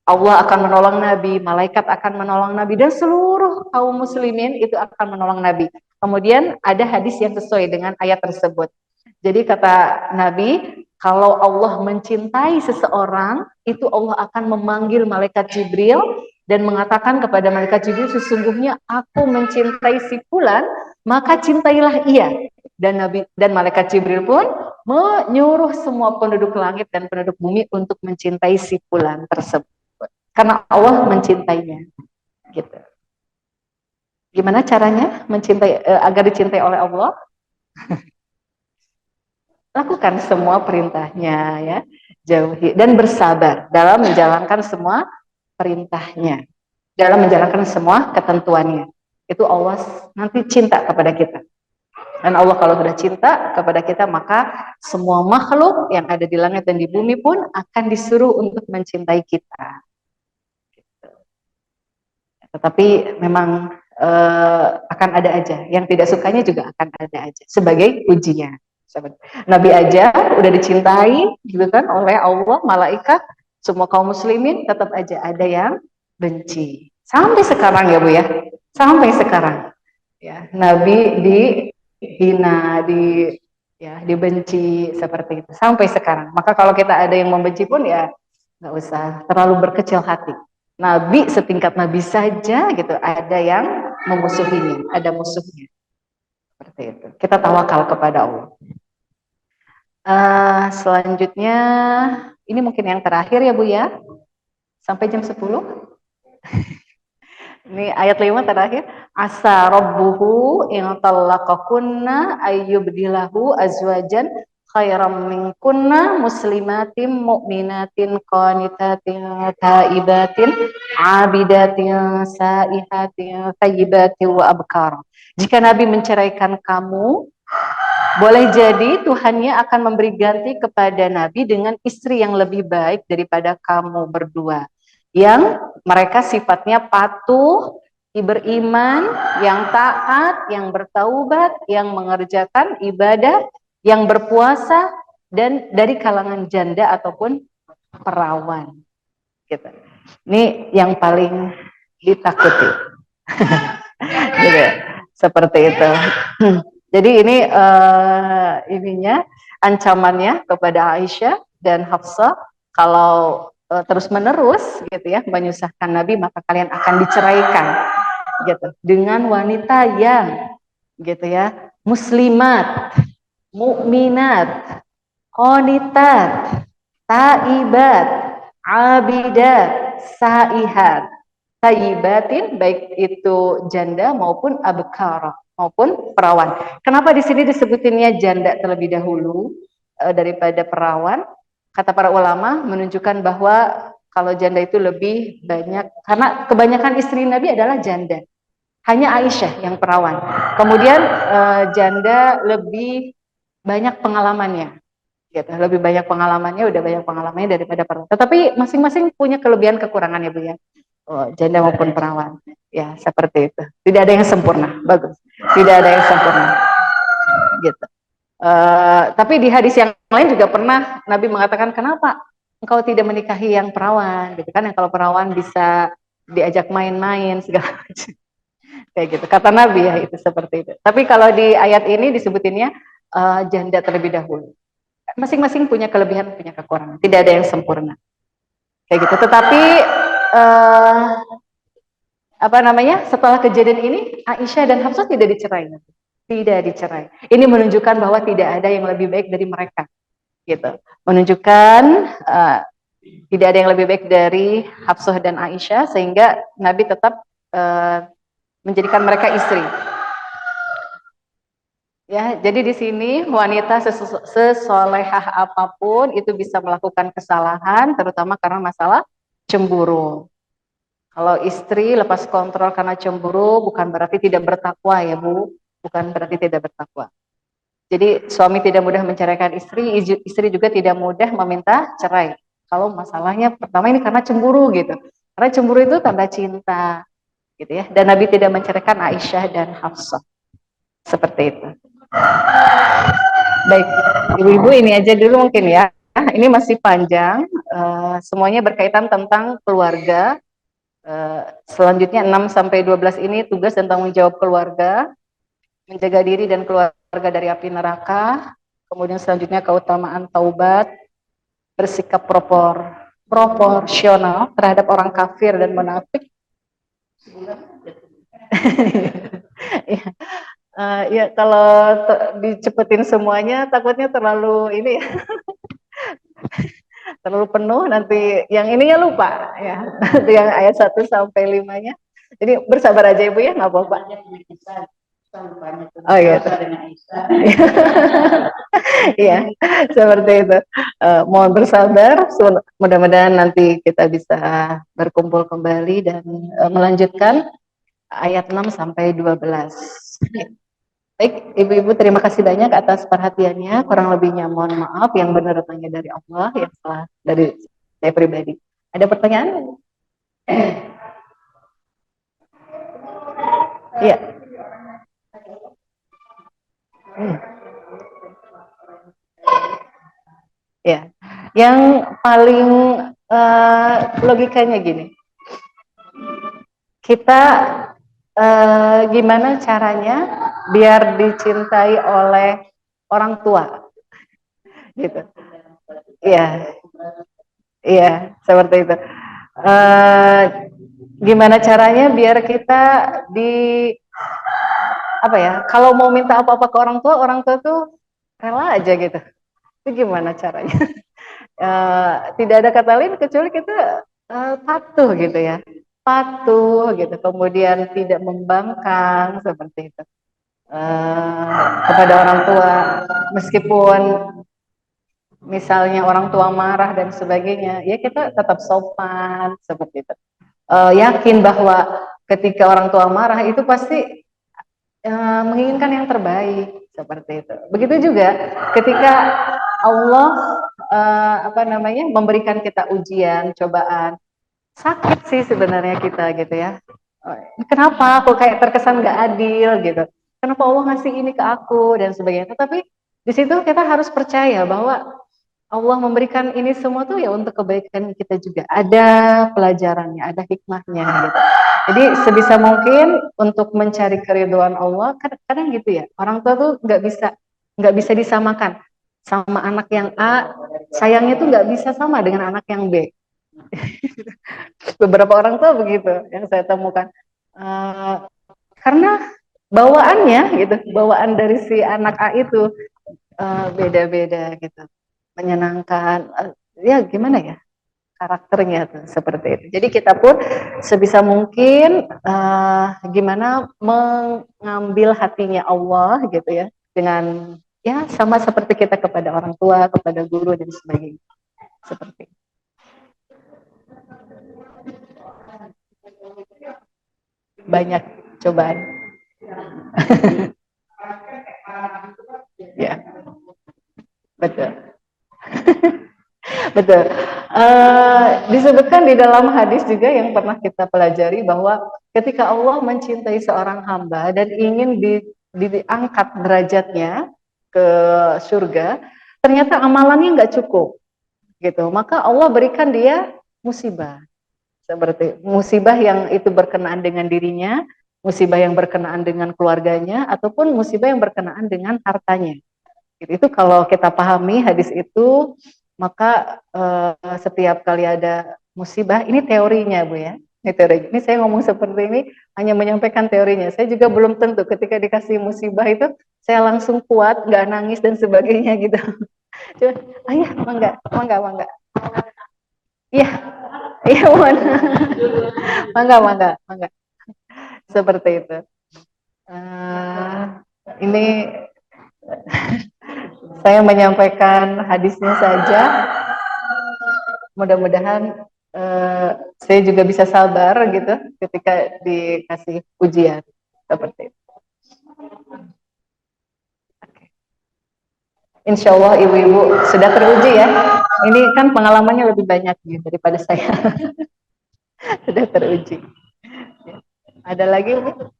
Speaker 1: Allah akan menolong Nabi, malaikat akan menolong Nabi, dan seluruh kaum muslimin itu akan menolong Nabi. Kemudian ada hadis yang sesuai dengan ayat tersebut. Jadi kata Nabi, kalau Allah mencintai seseorang, itu Allah akan memanggil malaikat Jibril dan mengatakan kepada malaikat Jibril, sesungguhnya aku mencintai si fulan, maka cintailah ia. Dan Nabi dan malaikat Jibril pun menyuruh semua penduduk langit dan penduduk bumi untuk mencintai si fulan tersebut. Karena Allah mencintainya. Gitu. Gimana caranya mencintai agar dicintai oleh Allah? Lakukan semua perintahnya ya, jauhi dan bersabar dalam menjalankan semua perintahnya, dalam menjalankan semua ketentuannya. itu Allah nanti cinta kepada kita. Dan Allah kalau sudah cinta kepada kita, maka semua makhluk yang ada di langit dan di bumi pun akan disuruh untuk mencintai kita. Tetapi memang akan ada aja, yang tidak sukanya juga akan ada aja, sebagai ujian. Nabi aja udah dicintai gitu kan oleh Allah, malaikat, semua kaum muslimin, tetap aja ada yang benci. Sampai sekarang ya Bu ya, sampai sekarang. Ya, Nabi dihina, dibenci seperti itu sampai sekarang. Maka kalau kita ada yang membenci pun ya nggak usah terlalu berkecil hati. Nabi setingkat Nabi saja gitu ada yang memusuhinya, ada musuhnya seperti itu. Kita tawakal kepada Allah. Selanjutnya ini mungkin yang terakhir ya Bu ya, sampai jam 10. Ini ayat 5 terakhir. Asa rabbuhu in talaqakunna ayyubdilahu azwajan khairam minkunna muslimatin mu'minatin qanitatin taibatin abidatin saihatin thayyibatin wa abkar. Jika Nabi menceraikan kamu, boleh jadi Tuhannya akan memberi ganti kepada Nabi dengan istri yang lebih baik daripada kamu berdua, yang mereka sifatnya patuh, beriman, yang taat, yang bertaubat, yang mengerjakan ibadah, yang berpuasa, dan dari kalangan janda ataupun perawan. Gitu. Ini yang paling ditakuti. Gitu. Seperti itu. Jadi ini ininya ancamannya kepada Aisyah dan Hafsah, kalau terus menerus gitu ya menyusahkan Nabi, maka kalian akan diceraikan gitu dengan wanita yang gitu ya muslimat, mukminat, qanitat, taibat, abidat, saihat, tayyibatin, baik itu janda maupun abkar maupun perawan. Kenapa di sini disebutinnya janda terlebih dahulu daripada perawan? Kata para ulama menunjukkan bahwa kalau janda itu lebih banyak, karena kebanyakan istri Nabi adalah janda. Hanya Aisyah yang perawan. Kemudian janda lebih banyak pengalamannya. Gitu. Lebih banyak pengalamannya, udah banyak pengalamannya daripada perawan. Tetapi masing-masing punya kelebihan kekurangan ya Bu ya. Janda maupun perawan, ya seperti itu. Tidak ada yang sempurna, bagus. Tidak ada yang sempurna, gitu. Tapi di hadis yang lain juga pernah Nabi mengatakan, kenapa engkau tidak menikahi yang perawan, gitu kan? Yang kalau perawan bisa diajak main-main segala macam, kayak gitu. Kata Nabi ya itu seperti itu. Tapi kalau di ayat ini disebutinnya janda terlebih dahulu. Masing-masing punya kelebihan, punya kekurangan. Tidak ada yang sempurna, kayak gitu. Tetapi apa namanya, setelah kejadian ini Aisyah dan Hafsah tidak dicerai, tidak dicerai. Ini menunjukkan bahwa tidak ada yang lebih baik dari mereka, gitu. Menunjukkan tidak ada yang lebih baik dari Hafsah dan Aisyah, sehingga Nabi tetap menjadikan mereka istri. Ya, jadi di sini wanita sesolehah apapun itu bisa melakukan kesalahan, terutama karena masalah cemburu. Kalau istri lepas kontrol karena cemburu bukan berarti tidak bertakwa ya Bu, bukan berarti tidak bertakwa. Jadi suami tidak mudah menceraikan istri, istri juga tidak mudah meminta cerai. Kalau masalahnya pertama ini karena cemburu gitu. Karena cemburu itu tanda cinta gitu ya. Dan Nabi tidak menceraikan Aisyah dan Hafsah. Seperti itu. Baik, ibu-ibu ini aja dulu mungkin ya. Ini masih panjang, semuanya berkaitan tentang keluarga. Selanjutnya 6 sampai 12 ini tugas dan tanggung jawab keluarga, menjaga diri dan keluarga dari api neraka. Kemudian selanjutnya keutamaan taubat, bersikap proporsional terhadap orang kafir dan munafik. Ya kalau dicepetin semuanya takutnya terlalu ini ya. Terlalu penuh, nanti yang ininya lupa ya. Nanti yang ayat 1 sampai 5-nya. Jadi bersabar aja Ibu ya, nggak apa-apa. Oh iya. Iya, seperti itu. Mohon bersabar, mudah-mudahan nanti kita bisa berkumpul kembali dan melanjutkan ayat 6 sampai 12. Baik, Ibu-ibu terima kasih banyak atas perhatiannya. Kurang lebihnya mohon maaf, yang benar datangnya dari Allah, yang salah dari saya pribadi. Ada pertanyaan? Iya. Hmm, ya. Yang paling logikanya gini, kita gimana caranya biar dicintai oleh orang tua, gitu. Iya, iya, seperti itu. Eh, Gimana caranya biar kita di apa ya? Kalau mau minta apa-apa ke orang tua tuh rela aja gitu. Itu gimana caranya? Tidak ada kata lain kecuali kita patuh gitu ya, patuh gitu. Kemudian tidak membangkang seperti itu kepada orang tua, meskipun misalnya orang tua marah dan sebagainya, ya kita tetap sopan seperti itu. Yakin bahwa ketika orang tua marah itu pasti menginginkan yang terbaik seperti itu. Begitu juga ketika Allah memberikan kita ujian, cobaan, sakit sih sebenarnya kita gitu ya. Kenapa aku kayak terkesan nggak adil gitu? Kenapa Allah ngasih ini ke aku dan sebagainya? Tetapi di situ kita harus percaya bahwa Allah memberikan ini semua tuh ya untuk kebaikan kita juga. Ada pelajarannya, ada hikmahnya gitu. Jadi sebisa mungkin untuk mencari keridhaan Allah, kadang gitu ya. Orang tua tuh nggak bisa disamakan sama anak yang A, sayangnya tuh nggak bisa sama dengan anak yang B. Beberapa orang tua begitu yang saya temukan. Karena bawaannya gitu, bawaan dari si anak A itu beda-beda gitu, menyenangkan, ya gimana ya karakternya tuh seperti itu. Jadi kita pun sebisa mungkin gimana mengambil hatinya Allah gitu ya, dengan ya sama seperti kita kepada orang tua, kepada guru dan sebagainya. Seperti banyak cobaan. Ya, betul. Betul. Disebutkan di dalam hadis juga yang pernah kita pelajari bahwa ketika Allah mencintai seorang hamba dan ingin diangkat derajatnya ke surga, ternyata amalannya nggak cukup, gitu. Maka Allah berikan dia musibah, seperti musibah yang itu berkenaan dengan dirinya, musibah yang berkenaan dengan keluarganya, ataupun musibah yang berkenaan dengan hartanya. Itu kalau kita pahami hadis itu, maka setiap kali ada musibah, ini teorinya Bu ya, ini teori. Ini saya ngomong seperti ini hanya menyampaikan teorinya. Saya juga belum tentu ketika dikasih musibah itu saya langsung kuat, nggak nangis dan sebagainya gitu. Coba, ayah, mangga, mangga, mangga. Iya, iya, mohon. Mangga, mangga, mangga. Seperti itu. Ini saya menyampaikan hadisnya saja. Mudah-mudahan saya juga bisa sabar gitu ketika dikasih ujian seperti itu. Insya Allah ibu-ibu sudah teruji ya. Ini kan pengalamannya lebih banyak gitu daripada saya. Sudah teruji. Ada lagi Bu?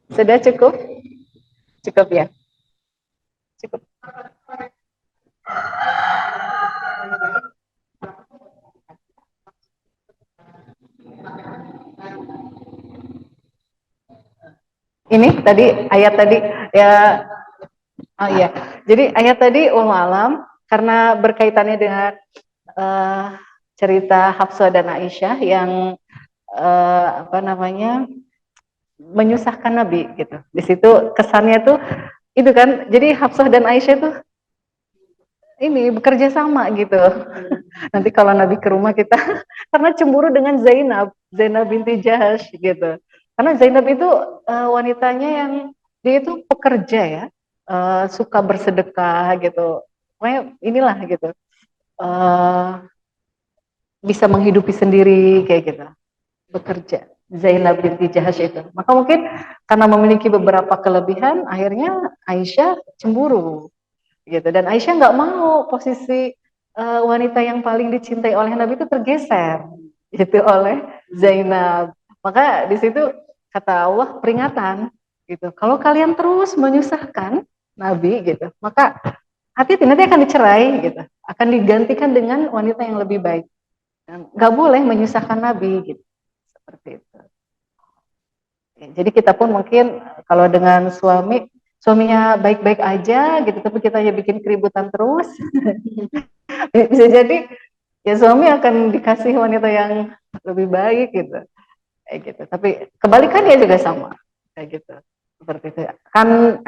Speaker 1: Sudah cukup? Cukup ya? Cukup. Ini tadi ayat tadi ya. Oh iya. Jadi ayat tadi alam karena berkaitannya dengan cerita Hafsah dan Aisyah yang menyusahkan Nabi gitu. Di situ kesannya tuh itu kan. Jadi Hafsah dan Aisyah tuh ini bekerja sama gitu. Nanti kalau Nabi ke rumah kita karena cemburu dengan Zainab binti Jahash gitu. Karena Zainab itu wanitanya yang dia itu pekerja ya, suka bersedekah gitu. Pokoknya inilah gitu. Uh, Bisa menghidupi sendiri kayak gitu. bekerja. Zainab binti Jahash itu. Maka mungkin karena memiliki beberapa kelebihan, akhirnya Aisyah cemburu, gitu. Dan Aisyah nggak mau posisi wanita yang paling dicintai oleh Nabi itu tergeser, gitu oleh Zainab. Maka di situ kata Allah peringatan, gitu. Kalau kalian terus menyusahkan Nabi, gitu, maka hati-hati nanti akan dicerai, gitu. Akan digantikan dengan wanita yang lebih baik. Nggak boleh menyusahkan Nabi, gitu. Seperti itu. Jadi kita pun mungkin kalau dengan suaminya baik-baik aja gitu, tapi kita ya bikin keributan terus, bisa jadi ya suami akan dikasih wanita yang lebih baik gitu, kayak gitu. Tapi kebalikannya juga sama, kayak gitu. Seperti itu.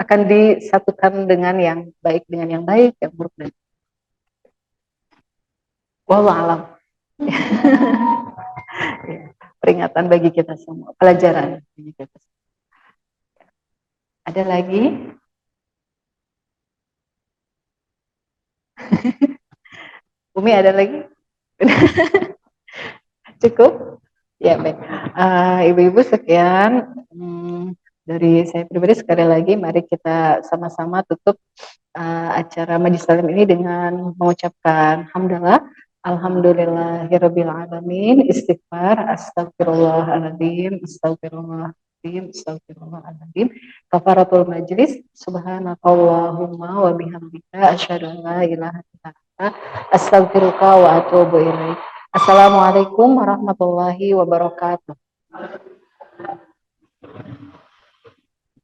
Speaker 1: Akan disatukan dengan yang baik dengan yang baik, yang buruk dan wallahu alam. Peringatan bagi kita semua, pelajaran bagi kita semua. Ada lagi? Umi ada lagi? Cukup? Ya baik. Ibu-ibu sekian dari saya pribadi, sekali lagi mari kita sama-sama tutup acara Majlis Taklim ini dengan mengucapkan hamdalah, alhamdulillahirabbil alamin, istighfar, astagfirullahaladzim, astagfirullahaladzim, astagfirullahaladzim, kafaratul majlis, subhanakallahumma wa bihamdika asyhadu an la ilaha illa anta astaghfiruka wa atubu ilaik. Assalamualaikum warahmatullahi wabarakatuh.